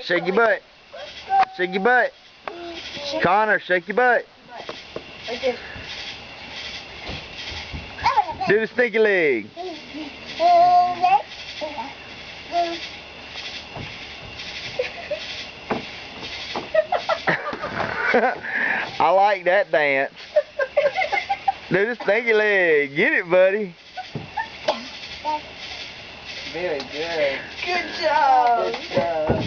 Shake your butt. Shake your butt. Connor, shake your butt. Do the stinky leg. I like that dance. Do the stinky leg. Get it, buddy. Very good. Good job. Good job.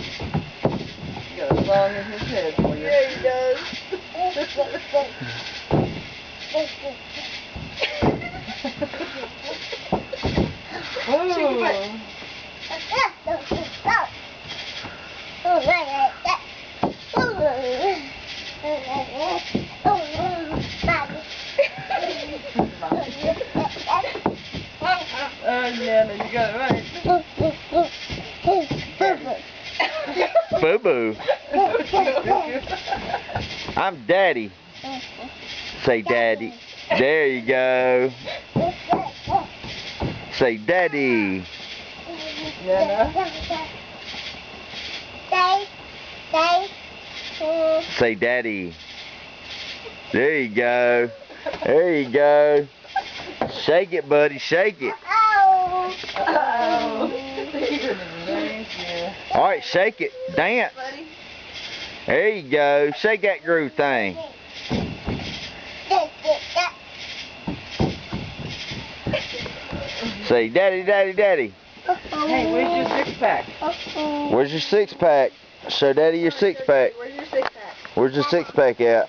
You got a song in his head for you. Yeah, he does. Ooh. Oh, yeah, you got it right. Boo boo. I'm daddy. Say daddy. There you go. Say daddy. Say daddy. There you go. There you go. Shake it, buddy. Shake it. Alright, shake it. Dance. There you go. Shake that groove thing. Say daddy, daddy, daddy. Hey, where's your six-pack? Where's your six-pack? Show daddy your six-pack. Where's your six-pack? Where's your six-pack at?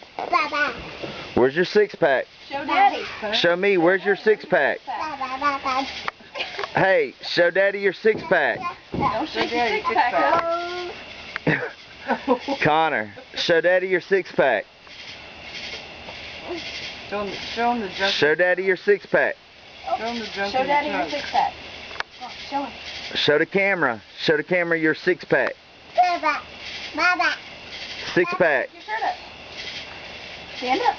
Where's your six-pack? Show daddy. Show me, where's your six-pack? Hey, show daddy your six-pack. Don't shake your six-pack. Connor, show daddy your six-pack. Show him the junk. Show daddy your six-pack. Show him the junk. Show in the daddy your trunk. six-pack. Show him. Show the camera. Show the camera your six-pack. Six-pack. Take your shirt up. Stand up.